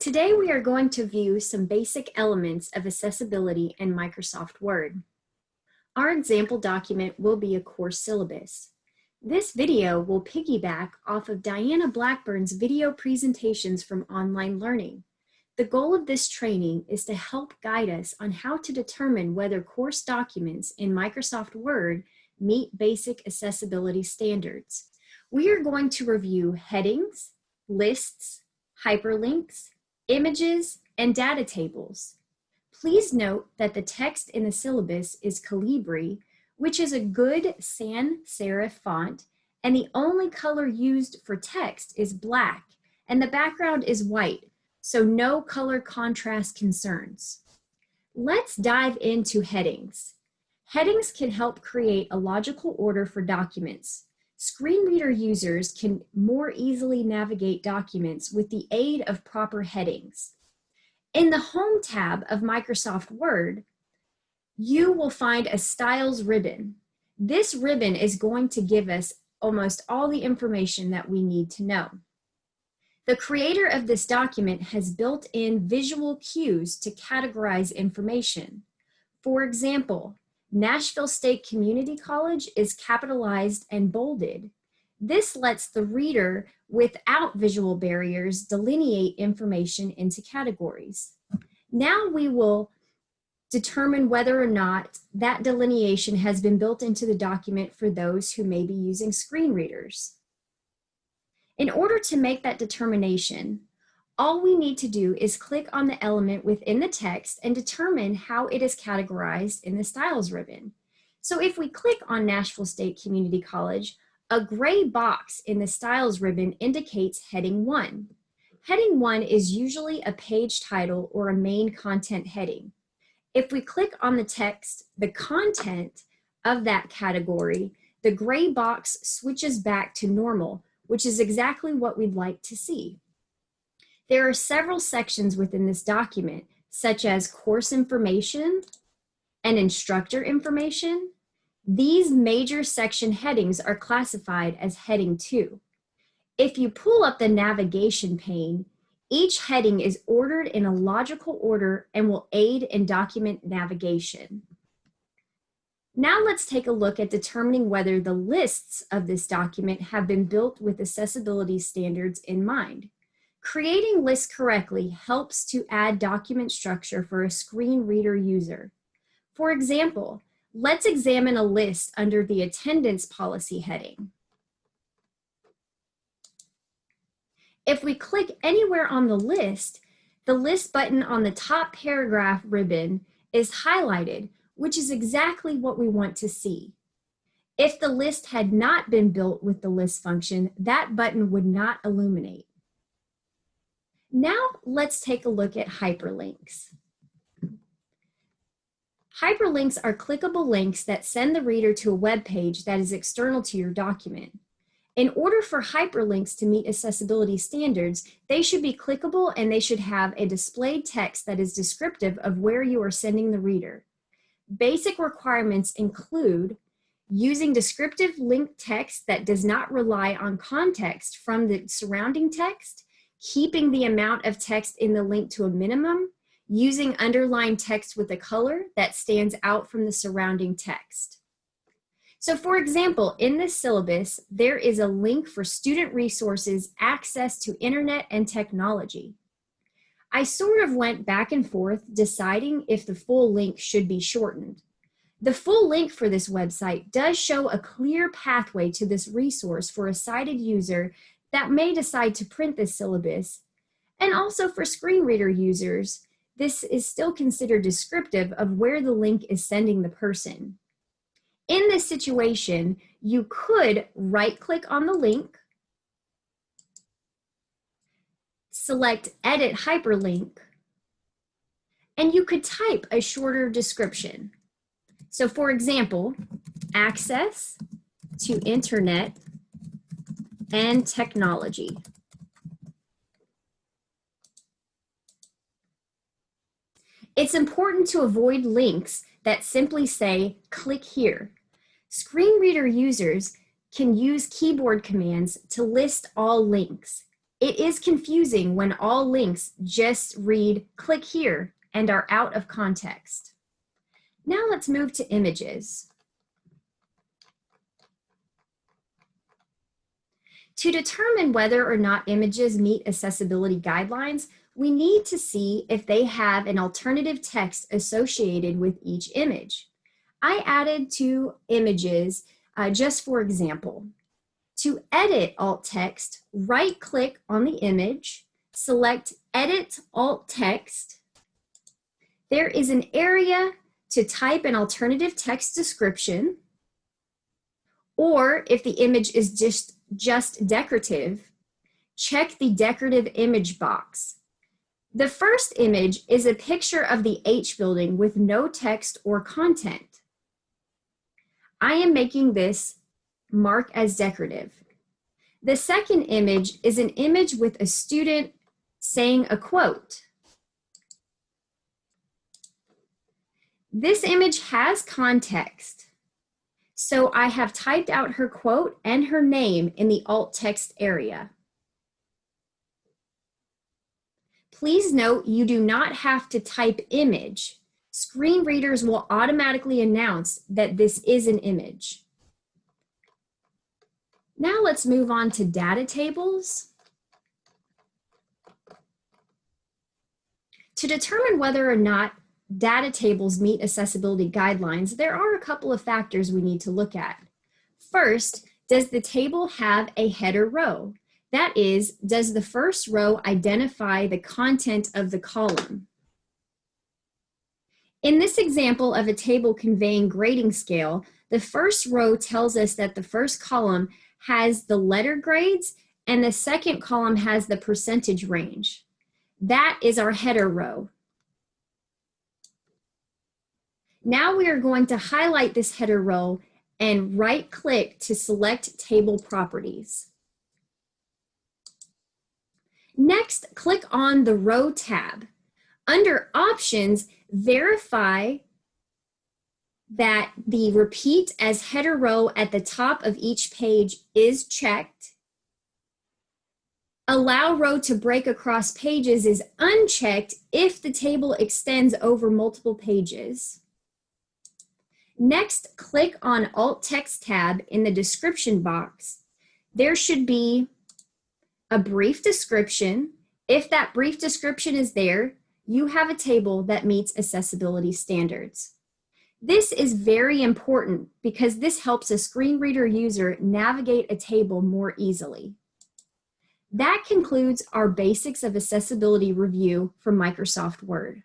Today we are going to view some basic elements of accessibility in Microsoft Word. Our example document will be a course syllabus. This video will piggyback off of Diana Blackburn's video presentations from online learning. The goal of this training is to help guide us on how to determine whether course documents in Microsoft Word meet basic accessibility standards. We are going to review headings, lists, hyperlinks, images, and data tables. Please note that the text in the syllabus is Calibri, which is a good sans serif font, and the only color used for text is black, and the background is white, so no color contrast concerns. Let's dive into headings. Headings can help create a logical order for documents. Screen reader users can more easily navigate documents with the aid of proper headings. In the Home tab of Microsoft Word, you will find a Styles ribbon. This ribbon is going to give us almost all the information that we need to know. The creator of this document has built in visual cues to categorize information. For example, Nashville State Community College is capitalized and bolded. This lets the reader without visual barriers delineate information into categories. Now we will determine whether or not that delineation has been built into the document for those who may be using screen readers. In order to make that determination, all we need to do is click on the element within the text and determine how it is categorized in the Styles ribbon. So if we click on Nashville State Community College, a gray box in the Styles ribbon indicates Heading 1. Heading 1 is usually a page title or a main content heading. If we click on the text, the content of that category, the gray box switches back to normal, which is exactly what we'd like to see. There are several sections within this document, such as course information and instructor information. These major section headings are classified as Heading 2. If you pull up the navigation pane, each heading is ordered in a logical order and will aid in document navigation. Now let's take a look at determining whether the lists of this document have been built with accessibility standards in mind. Creating lists correctly helps to add document structure for a screen reader user. For example, let's examine a list under the attendance policy heading. If we click anywhere on the list button on the top paragraph ribbon is highlighted, which is exactly what we want to see. If the list had not been built with the list function, that button would not illuminate. Now let's take a look at hyperlinks. Hyperlinks are clickable links that send the reader to a web page that is external to your document. In order for hyperlinks to meet accessibility standards, they should be clickable and they should have a displayed text that is descriptive of where you are sending the reader. Basic requirements include using descriptive link text that does not rely on context from the surrounding text, keeping the amount of text in the link to a minimum, using underlined text with a color that stands out from the surrounding text. So for example, in this syllabus, there is a link for student resources, access to internet and technology. I sort of went back and forth deciding if the full link should be shortened. The full link for this website does show a clear pathway to this resource for a sighted user that may decide to print this syllabus, and also for screen reader users, this is still considered descriptive of where the link is sending the person. In this situation, you could right-click on the link, select Edit Hyperlink, and you could type a shorter description. So for example, access to internet and technology. It's important to avoid links that simply say, click here. Screen reader users can use keyboard commands to list all links. It is confusing when all links just read "click here" and are out of context. Now let's move to images. To determine whether or not images meet accessibility guidelines, we need to see if they have an alternative text associated with each image. I added 2 images just for example. To edit alt text, right-click on the image, select Edit Alt Text. There is an area to type an alternative text description, or if the image is just decorative, check the decorative image box. The first image is a picture of the H building with no text or content. I am making this mark as decorative. The second image is an image with a student saying a quote. This image has context, so I have typed out her quote and her name in the alt text area. Please note you do not have to type image. Screen readers will automatically announce that this is an image. Now let's move on to data tables. To determine whether or not data tables meet accessibility guidelines, there are a couple of factors we need to look at. First, does the table have a header row? That is, does the first row identify the content of the column? In this example of a table conveying grading scale, the first row tells us that the first column has the letter grades and the second column has the percentage range. That is our header row. Now we are going to highlight this header row and right-click to select Table Properties. Next, click on the Row tab. Under Options, verify that the Repeat as Header Row at the top of each page is checked. Allow row to break across pages is unchecked if the table extends over multiple pages. Next, click on Alt Text tab in the description box. There should be a brief description. If that brief description is there, you have a table that meets accessibility standards. This is very important because this helps a screen reader user navigate a table more easily. That concludes our Basics of Accessibility review from Microsoft Word.